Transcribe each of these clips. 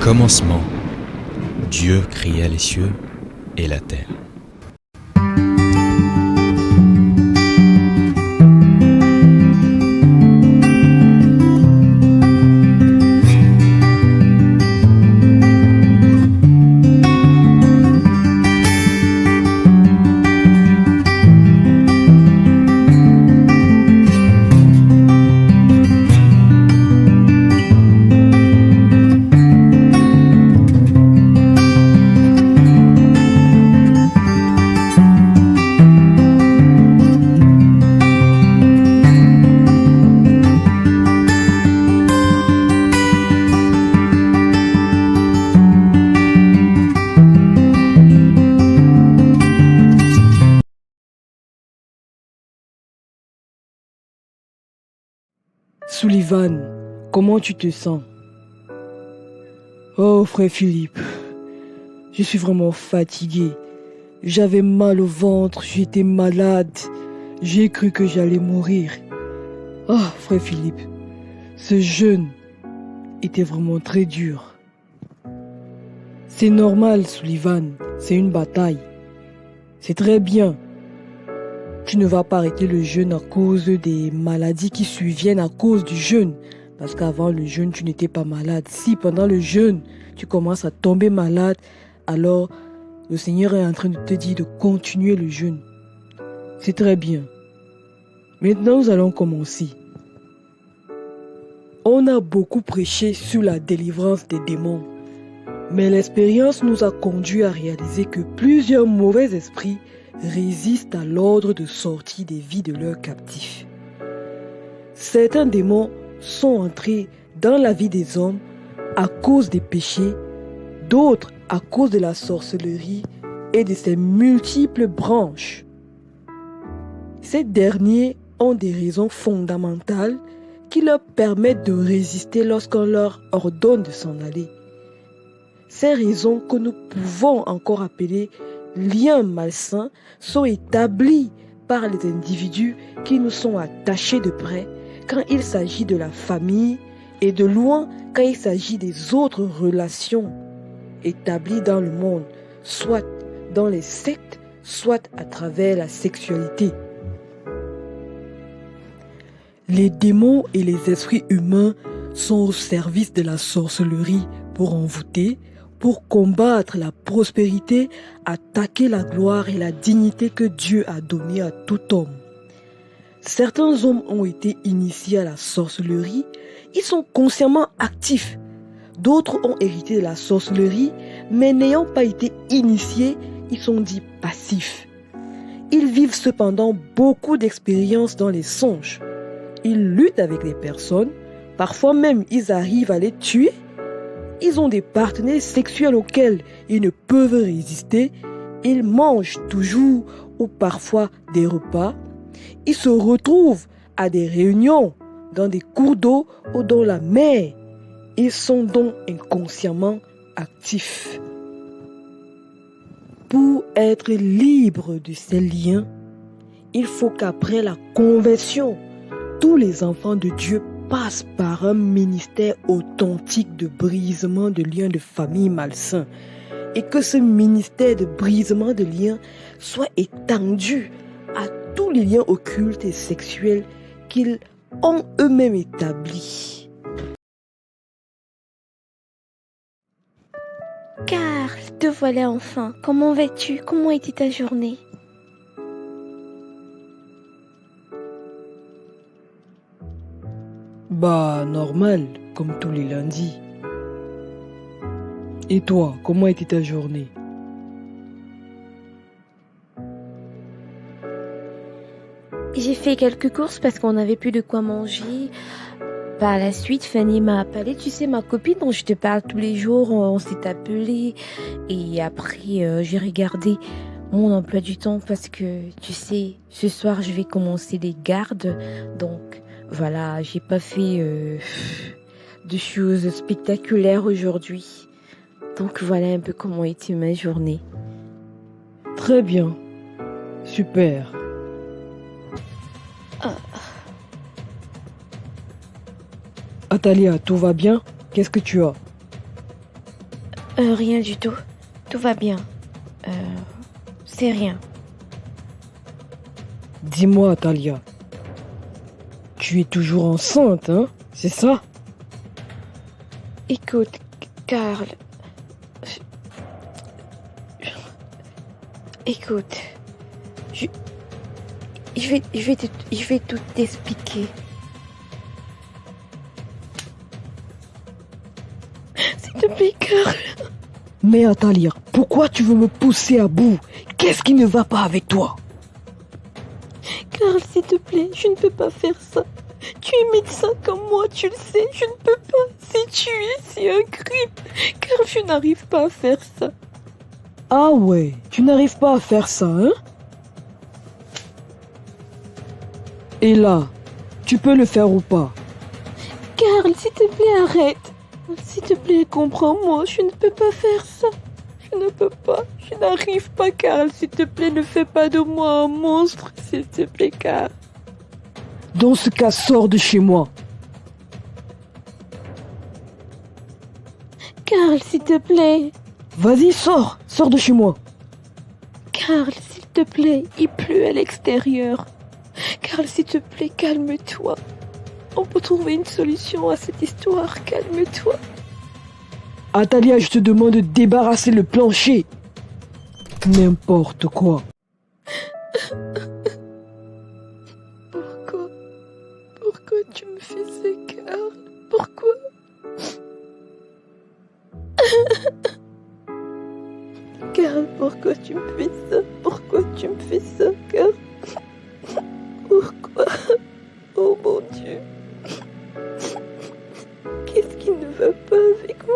Commencement, Dieu créa les cieux et la terre. Sullivan, comment tu te sens? Oh, frère Philippe, je suis vraiment fatigué. J'avais mal au ventre, j'étais malade. J'ai cru que j'allais mourir. Oh, frère Philippe, ce jeûne était vraiment très dur. C'est normal, Sullivan, c'est une bataille. C'est très bien. Tu ne vas pas arrêter le jeûne à cause des maladies qui surviennent à cause du jeûne. Parce qu'avant le jeûne, tu n'étais pas malade. Si pendant le jeûne, tu commences à tomber malade, alors le Seigneur est en train de te dire de continuer le jeûne. C'est très bien. Maintenant, nous allons commencer. On a beaucoup prêché sur la délivrance des démons. Mais l'expérience nous a conduit à réaliser que plusieurs mauvais esprits résistent à l'ordre de sortie des vies de leurs captifs. Certains démons sont entrés dans la vie des hommes à cause des péchés, d'autres à cause de la sorcellerie et de ses multiples branches. Ces derniers ont des raisons fondamentales qui leur permettent de résister lorsqu'on leur ordonne de s'en aller. Ces raisons que nous pouvons encore appeler liens malsains sont établis par les individus qui nous sont attachés de près quand il s'agit de la famille et de loin quand il s'agit des autres relations établies dans le monde, soit dans les sectes, soit à travers la sexualité. Les démons et les esprits humains sont au service de la sorcellerie pour envoûter, pour combattre la prospérité, attaquer la gloire et la dignité que Dieu a donnée à tout homme. Certains hommes ont été initiés à la sorcellerie, ils sont consciemment actifs. D'autres ont hérité de la sorcellerie, mais n'ayant pas été initiés, ils sont dits passifs. Ils vivent cependant beaucoup d'expériences dans les songes. Ils luttent avec les personnes, parfois même ils arrivent à les tuer. Ils ont des partenaires sexuels auxquels ils ne peuvent résister. Ils mangent toujours ou parfois des repas. Ils se retrouvent à des réunions dans des cours d'eau ou dans la mer. Ils sont donc inconsciemment actifs. Pour être libre de ces liens, il faut qu'après la conversion, tous les enfants de Dieu passent par un ministère authentique de brisement de liens de famille malsains et que ce ministère de brisement de liens soit étendu à tous les liens occultes et sexuels qu'ils ont eux-mêmes établis. Karl, te voilà enfin. Comment vas-tu? Comment était ta journée? Bah, normal, comme tous les lundis. Et toi, comment était ta journée? J'ai fait quelques courses parce qu'on n'avait plus de quoi manger. Par la suite, Fanny m'a appelé. Tu sais, ma copine dont je te parle tous les jours, on s'est appelé. Et après, j'ai regardé mon emploi du temps parce que, tu sais, ce soir, je vais commencer les gardes. Donc, voilà, j'ai pas fait de choses spectaculaires aujourd'hui. Donc, voilà un peu comment était ma journée. Très bien. Super. Atalia, tout va bien? Qu'est-ce que tu as? Rien du tout. Tout va bien. C'est rien. Dis-moi, Talia. Tu es toujours enceinte, hein? C'est ça? Écoute, Karl. Écoute. Je vais tout t'expliquer. S'il te plaît, Karl. Mais Talia, pourquoi tu veux me pousser à bout? Qu'est-ce qui ne va pas avec toi? Karl, s'il te plaît, je ne peux pas faire ça. Tu es médecin comme moi, tu le sais, je ne peux pas. Si tu es, c'est un crime. Karl, je n'arrive pas à faire ça. Ah ouais, tu n'arrives pas à faire ça, hein? Et là, tu peux le faire ou pas? Karl, s'il te plaît, arrête. S'il te plaît, comprends-moi, je ne peux pas faire ça. Je ne peux pas, je n'arrive pas, Karl. S'il te plaît, ne fais pas de moi un monstre. S'il te plaît, Karl. Dans ce cas, sors de chez moi. Karl, s'il te plaît. Vas-y, sors de chez moi. Karl, s'il te plaît, il pleut à l'extérieur. Karl, s'il te plaît, calme-toi. On peut trouver une solution à cette histoire, calme-toi. Talia, je te demande de débarrasser le plancher. N'importe quoi. Pourquoi tu me fais ça, Karl? Pourquoi? Karl, pourquoi tu me fais ça? Pourquoi tu me fais ça, Karl? Pourquoi? Oh mon Dieu. Qu'est-ce qui ne va pas avec moi?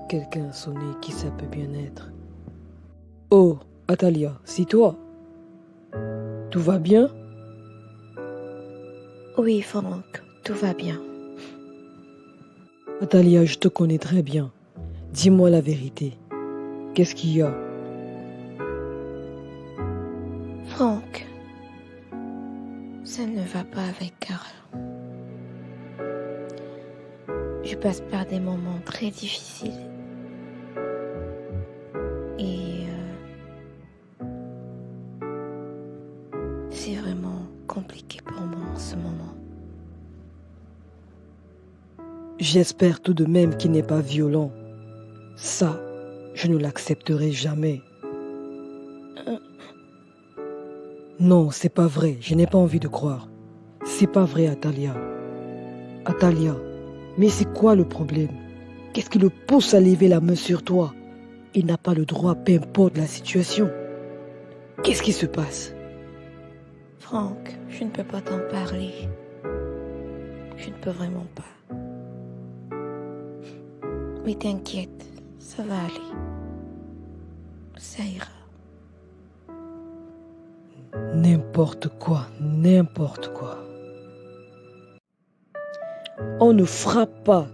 Quelqu'un a sonné, qui ça peut bien être? Oh, Talia, c'est toi? Tout va bien? Oui, Franck, tout va bien. Talia, je te connais très bien. Dis-moi la vérité. Qu'est-ce qu'il y a? Franck, ça ne va pas avec Karl. Je passe par des moments très difficiles. Et c'est vraiment compliqué pour moi en ce moment. J'espère tout de même qu'il n'est pas violent. Ça, je ne l'accepterai jamais. Non, c'est pas vrai. Je n'ai pas envie de croire. C'est pas vrai, Talia. Talia, mais c'est quoi le problème? Qu'est-ce qui le pousse à lever la main sur toi? Il n'a pas le droit, peu importe la situation. Qu'est-ce qui se passe? Franck, je ne peux pas t'en parler. Je ne peux vraiment pas. Mais t'inquiète, ça va aller. Ça ira. N'importe quoi, n'importe quoi. On ne frappe pas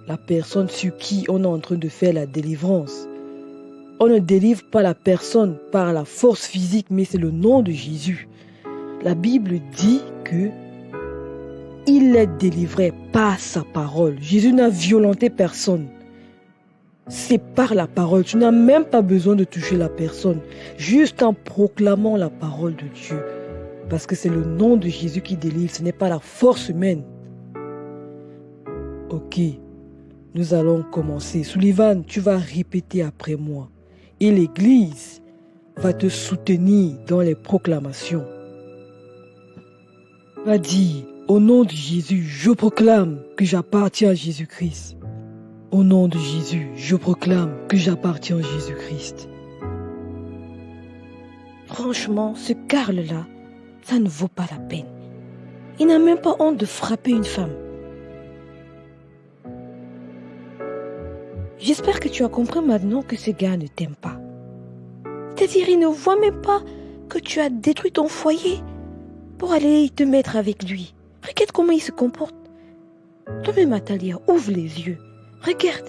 la personne sur qui on est en train de faire la délivrance. On ne délivre pas la personne par la force physique, mais c'est le nom de Jésus. La Bible dit que il est délivré par sa parole. Jésus n'a violenté personne. C'est par la parole. Tu n'as même pas besoin de toucher la personne. Juste en proclamant la parole de Dieu. Parce que c'est le nom de Jésus qui délivre. Ce n'est pas la force humaine. Ok. Nous allons commencer. Sullivan, tu vas répéter après moi. Et l'Église va te soutenir dans les proclamations. Va dire, au nom de Jésus, je proclame que j'appartiens à Jésus-Christ. Au nom de Jésus, je proclame que j'appartiens à Jésus-Christ. Franchement, ce Karl-là, ça ne vaut pas la peine. Il n'a même pas honte de frapper une femme. J'espère que tu as compris maintenant que ce gars ne t'aime pas. C'est-à-dire, il ne voit même pas que tu as détruit ton foyer pour aller te mettre avec lui. Regarde comment il se comporte. Toi-même, Talia, ouvre les yeux. Regarde.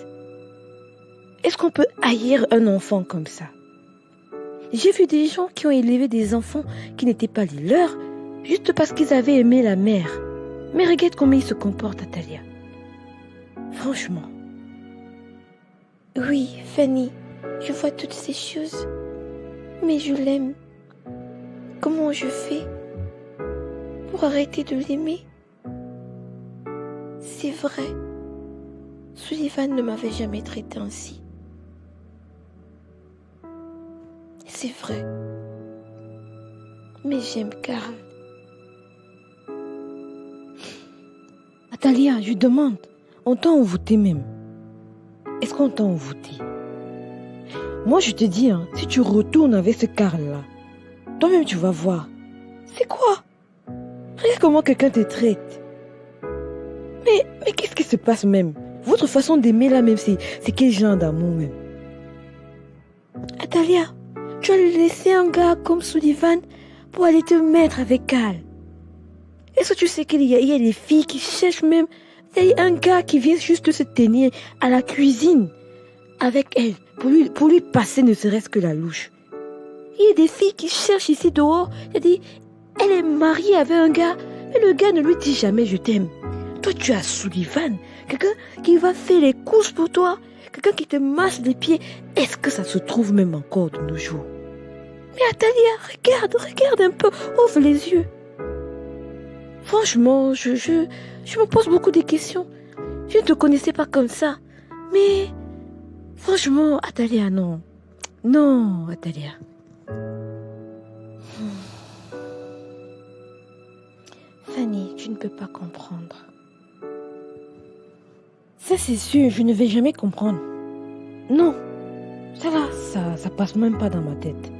Est-ce qu'on peut haïr un enfant comme ça? J'ai vu des gens qui ont élevé des enfants qui n'étaient pas les leurs Juste parce qu'ils avaient aimé la mère. Mais regarde comment ils se comportent, Atalia. Franchement. Oui, Fanny, je vois toutes ces choses. Mais je l'aime. Comment je fais pour arrêter de l'aimer? C'est vrai. Sullivan ne m'avait jamais traité ainsi. C'est vrai. Mais j'aime Karl. Atalia, je demande, on t'a envoûté même? Est-ce qu'on t'a envoûté? Moi, je te dis, si tu retournes avec ce Karl-là, toi-même tu vas voir. C'est quoi? Regarde comment quelqu'un te traite. Mais qu'est-ce qui se passe même? Votre façon d'aimer là même, c'est quel genre d'amour même? Atalia, tu as laissé un gars comme Sullivan pour aller te mettre avec Karl. Est-ce que tu sais qu'il y a des filles qui cherchent même un gars qui vient juste se tenir à la cuisine avec elle pour lui passer ne serait-ce que la louche. Il y a des filles qui cherchent ici dehors. Elle est mariée avec un gars, mais le gars ne lui dit jamais je t'aime. Toi, tu as Sullivan, quelqu'un qui va faire les courses pour toi, quelqu'un qui te masse les pieds. Est-ce que ça se trouve même encore de nos jours? Mais Atalia, regarde un peu, ouvre les yeux. Franchement, je me pose beaucoup de questions. Je ne te connaissais pas comme ça. Mais, franchement, Atalia, non. Non, Atalia. Fanny, tu ne peux pas comprendre. Ça, c'est sûr, je ne vais jamais comprendre. Non, ça là, ça passe même pas dans ma tête.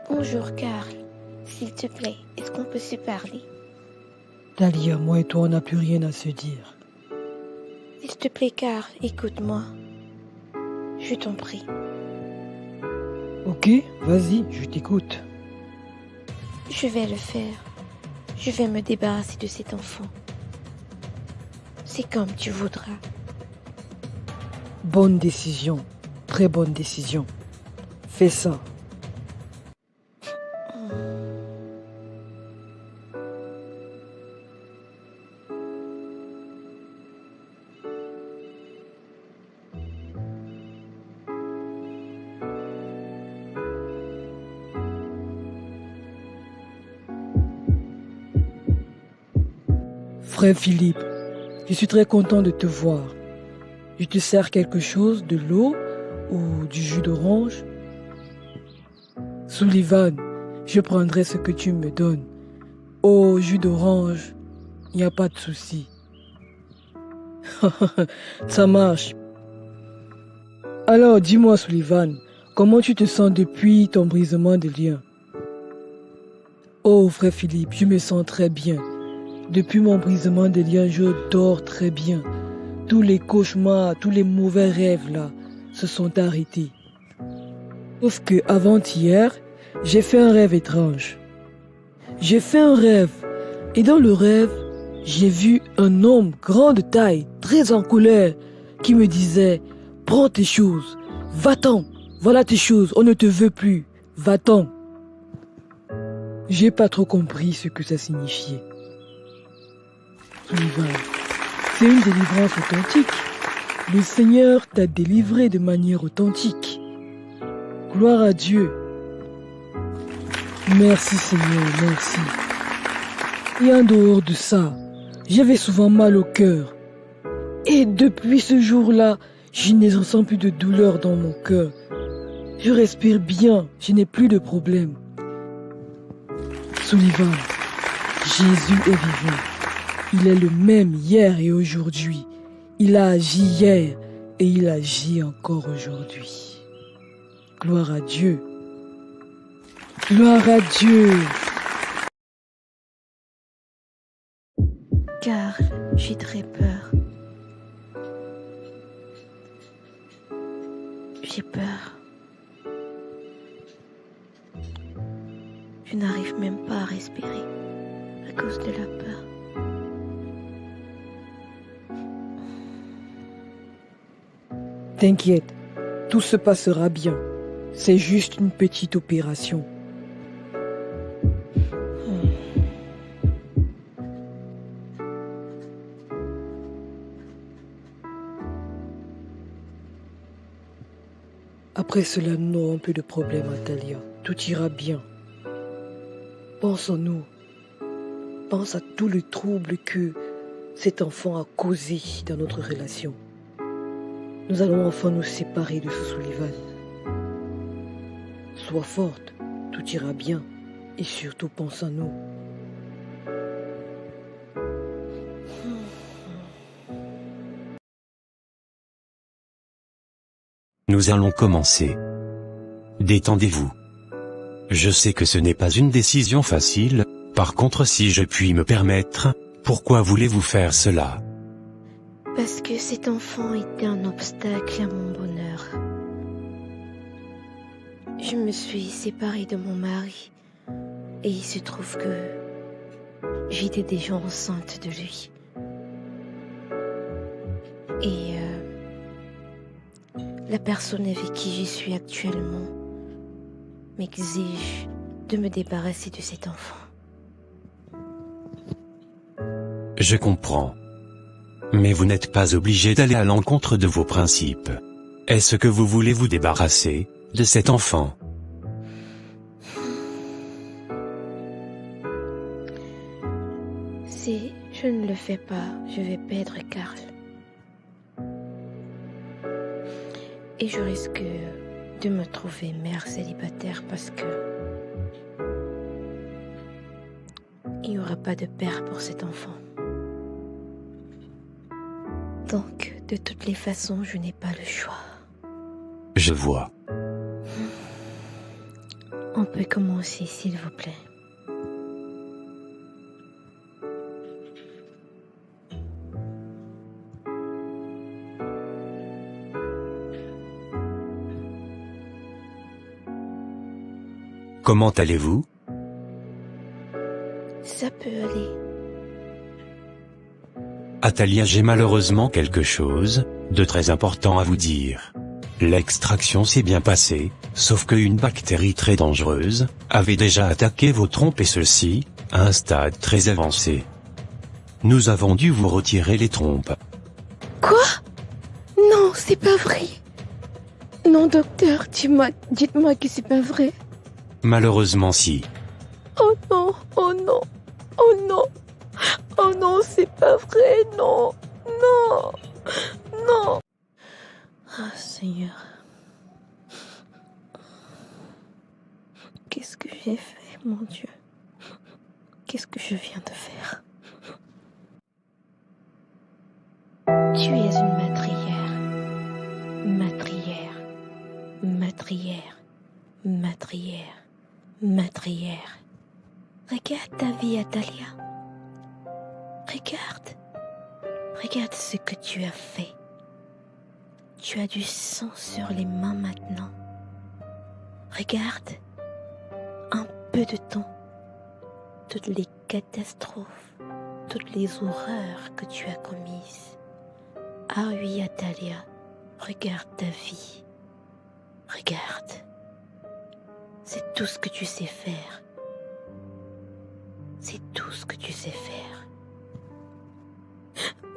Bonjour, Karl. S'il te plaît, est-ce qu'on peut se parler? Talia, moi et toi, on n'a plus rien à se dire. S'il te plaît, Karl, écoute-moi. Je t'en prie. Ok, vas-y, je t'écoute. Je vais le faire. Je vais me débarrasser de cet enfant. C'est comme tu voudras. Bonne décision, très bonne décision. Fais ça. Frère Philippe, je suis très content de te voir. Je te sers quelque chose, de l'eau ou du jus d'orange? Sullivan, je prendrai ce que tu me donnes. Oh, jus d'orange, il n'y a pas de souci. Ça marche. Alors, dis-moi Sullivan, comment tu te sens depuis ton brisement de lien? Oh, frère Philippe, je me sens très bien. Depuis mon brisement de lien, je dors très bien. Tous les cauchemars, tous les mauvais rêves là se sont arrêtés. Sauf que avant-hier, j'ai fait un rêve étrange. J'ai fait un rêve et dans le rêve, j'ai vu un homme grand de taille, très en colère, qui me disait « Prends tes choses, va-t'en, voilà tes choses, on ne te veut plus, va-t'en ». J'ai pas trop compris ce que ça signifiait. Sullivan, c'est une délivrance authentique. Le Seigneur t'a délivré de manière authentique. Gloire à Dieu. Merci Seigneur, merci. Et en dehors de ça, j'avais souvent mal au cœur. Et depuis ce jour-là, je ne ressens plus de douleur dans mon cœur. Je respire bien, je n'ai plus de problème. Sullivan, Jésus est vivant. Il est le même hier et aujourd'hui. Il a agi hier et il agit encore aujourd'hui. Gloire à Dieu. Gloire à Dieu. Karl, j'ai très peur. J'ai peur. Je n'arrive même pas à respirer à cause de la peur. T'inquiète, tout se passera bien. C'est juste une petite opération. Après cela, nous n'aurons plus de problème, Atalia. Tout ira bien. Pense en nous. Pense à tout le trouble que cet enfant a causé dans notre relation. Nous allons enfin nous séparer de ce Sullivan. Sois forte, tout ira bien. Et surtout, pense à nous. Nous allons commencer. Détendez-vous. Je sais que ce n'est pas une décision facile, par contre si je puis me permettre, pourquoi voulez-vous faire cela? Parce que cet enfant était un obstacle à mon bonheur. Je me suis séparée de mon mari et il se trouve que j'étais déjà enceinte de lui. Et la personne avec qui je suis actuellement m'exige de me débarrasser de cet enfant. Je comprends. Mais vous n'êtes pas obligé d'aller à l'encontre de vos principes. Est-ce que vous voulez vous débarrasser de cet enfant? Si je ne le fais pas, je vais perdre Karl. Et je risque de me trouver mère célibataire parce que il n'y aura pas de père pour cet enfant. Donc, de toutes les façons, je n'ai pas le choix. Je vois. On peut commencer, s'il vous plaît. Comment allez-vous? Ça peut aller. Atalia, j'ai malheureusement quelque chose de très important à vous dire. L'extraction s'est bien passée, sauf qu'une bactérie très dangereuse avait déjà attaqué vos trompes et ceci, à un stade très avancé. Nous avons dû vous retirer les trompes. Quoi? Non, c'est pas vrai. Non, docteur, dites-moi que c'est pas vrai. Malheureusement si. Oh non, oh non, oh non, oh non, c'est pas vrai, non, non, non. Ah, Seigneur. Qu'est-ce que j'ai fait, mon Dieu? Qu'est-ce que je viens de faire? Tu es une matrière, matrière, matrière, matrière, matrière. Regarde ta vie, Atalia. Regarde ce que tu as fait. Tu as du sang sur les mains maintenant. Regarde, un peu de temps, toutes les catastrophes, toutes les horreurs que tu as commises. Ah oui, Atalia, regarde ta vie. Regarde. C'est tout ce que tu sais faire. C'est tout ce que tu sais faire.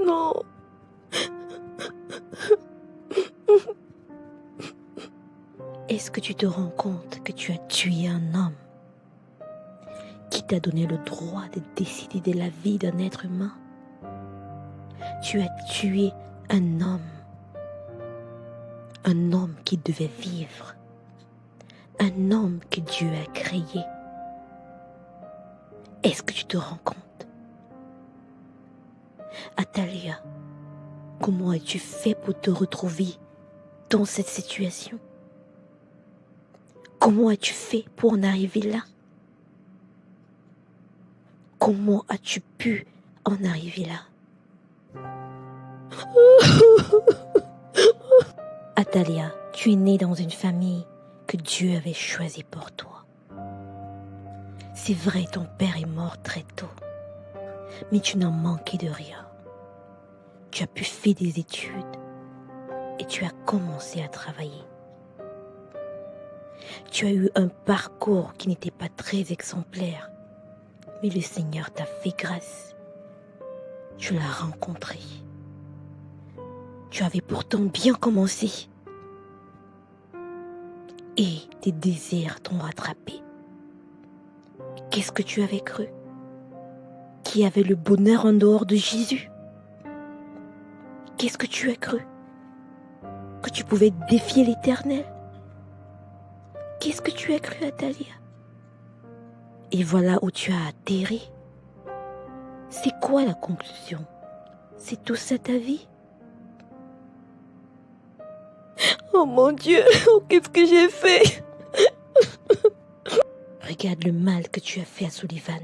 Non. Est-ce que tu te rends compte que tu as tué un homme qui t'a donné le droit de décider de la vie d'un être humain? Tu as tué un homme qui devait vivre, un homme que Dieu a créé. Est-ce que tu te rends compte? Atalia, comment as-tu fait pour te retrouver dans cette situation? Comment as-tu fait pour en arriver là? Comment as-tu pu en arriver là? Atalia, tu es née dans une famille que Dieu avait choisie pour toi. C'est vrai, ton père est mort très tôt, mais tu n'as manqué de rien. Tu as pu faire des études et tu as commencé à travailler. Tu as eu un parcours qui n'était pas très exemplaire, mais le Seigneur t'a fait grâce. Tu l'as rencontré. Tu avais pourtant bien commencé. et tes désirs t'ont rattrapé. Qu'est-ce que tu avais cru? Qu'il y avait le bonheur en dehors de Jésus? Qu'est-ce que tu as cru? Que tu pouvais défier l'Éternel? Qu'est-ce que tu as cru, Athalia? Et voilà où tu as atterri. C'est quoi la conclusion? C'est tout ça ta vie? Oh mon Dieu, qu'est-ce que j'ai fait? Regarde le mal que tu as fait à Sullivan.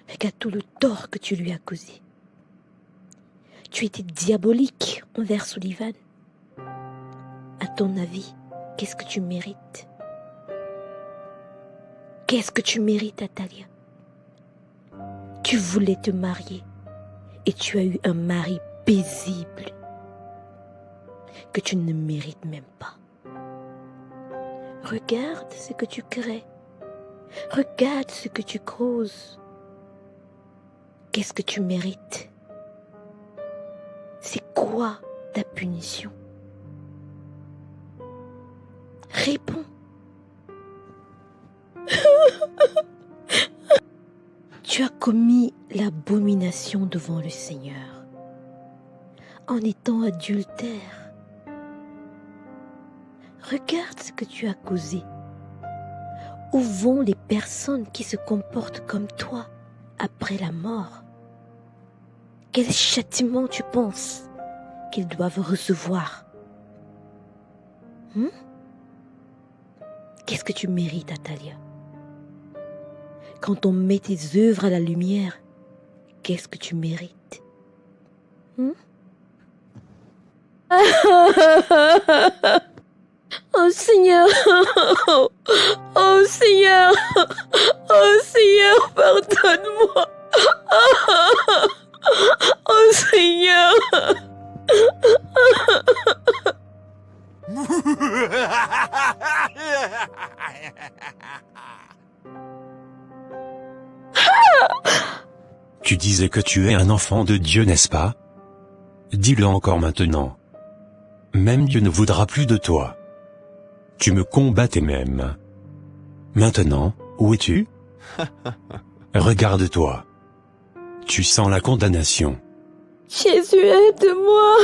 Regarde tout le tort que tu lui as causé. Tu étais diabolique envers Sullivan. À ton avis, qu'est-ce que tu mérites? Qu'est-ce que tu mérites, Athalia? Tu voulais te marier et tu as eu un mari paisible que tu ne mérites même pas. Regarde ce que tu crées. Regarde ce que tu causes. Qu'est-ce que tu mérites? C'est quoi ta punition? Réponds. Tu as commis l'abomination devant le Seigneur en étant adultère. Regarde ce que tu as causé. Où vont les personnes qui se comportent comme toi après la mort? Quel châtiment tu penses qu'ils doivent recevoir? Qu'est-ce que tu mérites, Athalia? Quand on met tes œuvres à la lumière, qu'est-ce que tu mérites? Oh Seigneur, oh Seigneur, oh Seigneur, pardonne-moi. Oh Seigneur. Tu disais que tu es un enfant de Dieu, n'est-ce pas? Dis-le encore maintenant. Même Dieu ne voudra plus de toi. Tu me combattais même. Maintenant, où es-tu? Regarde-toi. Tu sens la condamnation. Jésus, aide-moi.